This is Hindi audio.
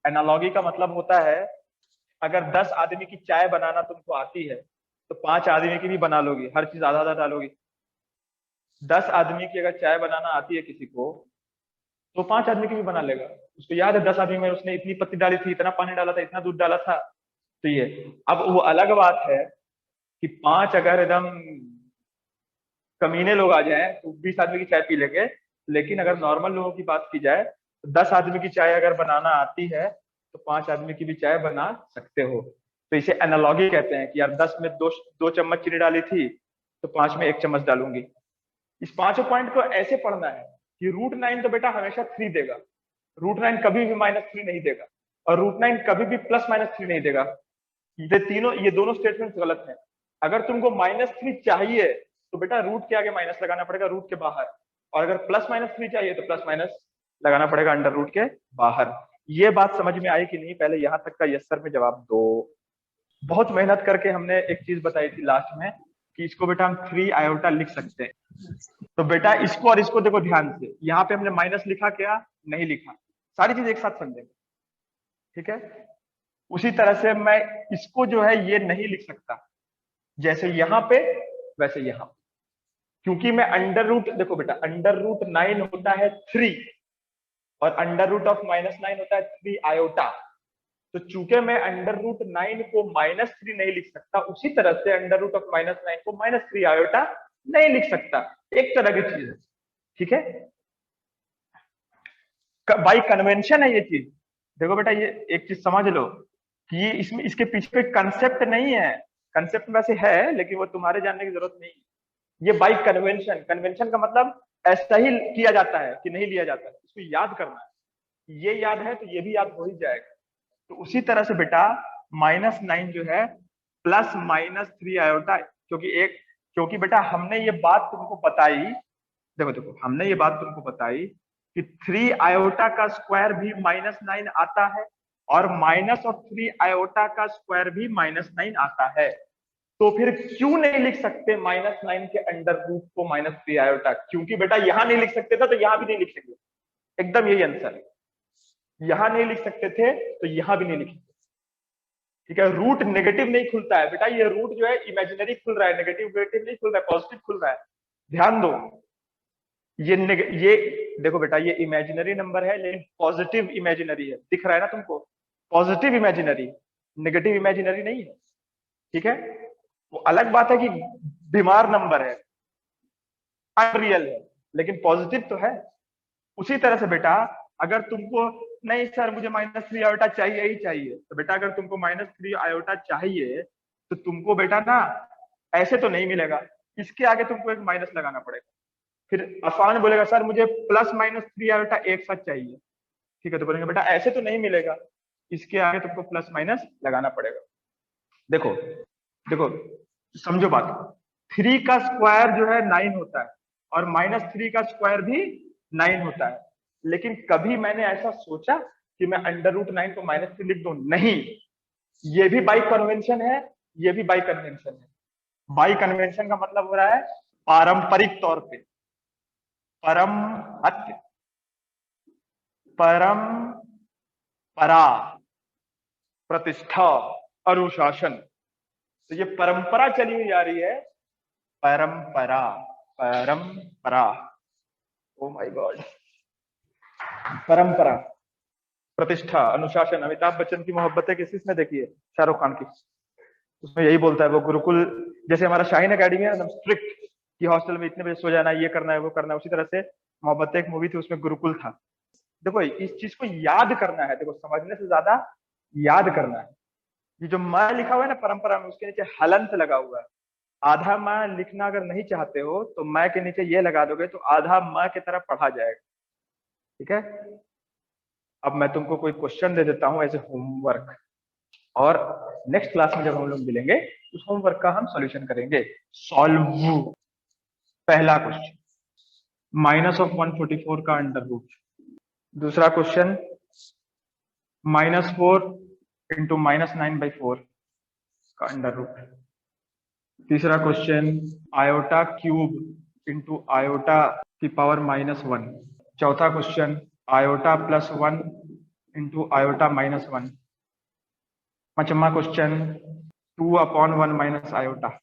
एनालॉगी का मतलब होता है, अगर 10 आदमी की चाय बनाना तुमको आती है तो 5 आदमी की भी बना लोगी, हर चीज आधा आधा डालोगी। 10 आदमी की अगर चाय बनाना आती है किसी को तो 5 आदमी की भी बना लेगा। उसको याद है 10 आदमी में उसने इतनी पत्ती डाली थी, इतना पानी डाला था, इतना दूध डाला था। तो ये, अब वो अलग बात है कि 5 अगर एकदम कमीने लोग आ जाएं तो 20 आदमी की चाय पी लेंगे। लेकिन अगर नॉर्मल लोगों की बात की जाए तो 10 आदमी की चाय अगर बनाना आती है तो 5 आदमी की भी चाय बना सकते हो। तो इसे एनालॉगी कहते हैं कि यार 10 में दो चम्मच चीनी डाली थी तो 5 में 1 चम्मच डालूंगी। इस पांचों पॉइंट को ऐसे पढ़ना है कि रूट 9 तो बेटा हमेशा 3 देगा, रूट 9 कभी भी -3 नहीं देगा, और रूट 9 कभी भी +-3 नहीं देगा। ये दोनों स्टेटमेंट गलत है। अगर तुमको -3 चाहिए तो बेटा रूट के आगे माइनस लगाना पड़ेगा, रूट के बाहर। और अगर +-3 चाहिए तो प्लस माइनस लगाना पड़ेगा अंडर रूट के बाहर। ये बात समझ में आई कि नहीं? पहले यहां तक का यस सर में जवाब दो। बहुत मेहनत करके हमने एक चीज बताई थी लास्ट में कि इसको बेटा हम 3 आयोटा लिख सकते हैं। तो बेटा इसको और इसको देखो ध्यान से, यहाँ पे हमने माइनस लिखा क्या? नहीं लिखा। सारी चीज एक साथ समझेंगे, ठीक है? उसी तरह से मैं इसको जो है ये नहीं लिख सकता, जैसे यहां पे वैसे यहां, क्योंकि मैं अंडर रूट, देखो बेटा अंडर रूट 9 होता है 3 और अंडर रूट ऑफ -9 होता है 3 आयोटा। तो चूंकि मैं अंडर रूट 9 को -3 नहीं लिख सकता, उसी तरह से अंडर रूट ऑफ -9 को -3 आयोटा नहीं लिख सकता। एक तरह की चीज है, ठीक है? बाई कन्वेंशन है ये चीज। देखो बेटा ये एक चीज समझ लो कि ये इसमें इसके पीछे कोई कंसेप्ट नहीं है। कंसेप्ट वैसे है लेकिन वो तुम्हारे जानने की जरूरत नहीं है। ये बाई कन्वेंशन, कन्वेंशन का मतलब ऐसा ही किया जाता है कि नहीं लिया जाता है, इसको याद करना है। ये याद है तो ये भी याद हो ही जाएगा। तो उसी तरह से बेटा -9 जो है +-3 आयोटा, क्योंकि बेटा हमने ये बात तुमको बताई, देखो देखो हमने ये बात तुमको बताई कि 3 आयोटा का स्क्वायर भी -9 आता है और -3 आयोटा का स्क्वायर भी -9 आता है। तो फिर क्यों नहीं लिख सकते -9 के अंडर रूट को -3 आयोटा? क्योंकि बेटा यहां नहीं लिख सकते थे तो यहां भी नहीं लिख सकते। एकदम यही आंसर है। यहां नहीं लिख सकते थे तो यहां भी नहीं लिख सकते। ठीक है? रूट नेगेटिव नहीं खुलता है बेटा, ये रूट जो है इमेजिनरी खुल रहा है, नेगेटिव नेगेटिव नहीं खुल रहा है, पॉजिटिव खुल रहा है। ध्यान दो, ये देखो बेटा ये इमेजिनरी नंबर है लेकिन पॉजिटिव इमेजिनरी है, दिख रहा है ना तुमको? पॉजिटिव इमेजिनरी, नेगेटिव इमेजिनरी नहीं है, ठीक है? वो अलग बात है कि बीमार नंबर है, अनरियल है, लेकिन पॉजिटिव तो है। उसी तरह से बेटा अगर तुमको, नहीं सर मुझे -3 आयोटा चाहिए ही चाहिए, तो बेटा अगर तुमको -3 आयोटा चाहिए तो तुमको बेटा ना ऐसे तो नहीं मिलेगा, इसके आगे तुमको एक माइनस लगाना पड़ेगा। फिर आसान बोलेगा सर मुझे +-3 आयोटा एक साथ चाहिए, ठीक है? तो बोलेंगे बेटा ऐसे तो नहीं मिलेगा, इसके आगे तुमको प्लस माइनस लगाना पड़ेगा। देखो देखो समझो बात, 3 का स्क्वायर जो है 9 होता है और -3 का स्क्वायर भी 9 होता है। लेकिन कभी मैंने ऐसा सोचा कि मैं अंडर रूट 9 को -3 लिख दूं? नहीं। ये भी बाई कन्वेंशन है, ये भी बाई कन्वेंशन है। बाई कन्वेंशन का मतलब हो रहा है पारंपरिक तौर पे, परम हत्य, परंपरा, प्रतिष्ठा, अनुशासन। तो ये परंपरा चली हुई आ रही है, परंपरा, परंपरा, ओ माय गॉड, परंपरा, प्रतिष्ठा, अनुशासन। अमिताभ बच्चन की मोहब्बतें किस इसमें देखिए, शाहरुख खान की, उसमें यही बोलता है वो, गुरुकुल जैसे हमारा शाहीन अकेडमी है एकदम स्ट्रिक्ट कि हॉस्टल में इतने बजे सो जाना है, ये करना है वो करना है, उसी तरह से मोहब्बतें एक मूवी थी उसमें गुरुकुल था। देखो इस चीज को याद करना है, देखो समझने से ज्यादा याद करना है। ये जो मैं लिखा हुआ है ना परंपरा में, उसके नीचे हलंत लगा हुआ है। आधा मैं लिखना अगर नहीं चाहते हो तो मैं के नीचे ये लगा दोगे तो आधा मैं की तरह पढ़ा जाएगा, ठीक है? अब मैं तुमको कोई क्वेश्चन दे देता हूं एज ए होमवर्क, और नेक्स्ट क्लास में जब हम लोग मिलेंगे उस होमवर्क का हम सॉल्यूशन करेंगे। सॉल्व। पहला क्वेश्चन, -144 का अंडर रूट। दूसरा क्वेश्चन, -4 इंटू -9/4 का अंडर रूट। तीसरा question, iota cube into iota की पावर -1। चौथा question, iota +1 into iota minus 1. Machamma question 2/1 minus iota.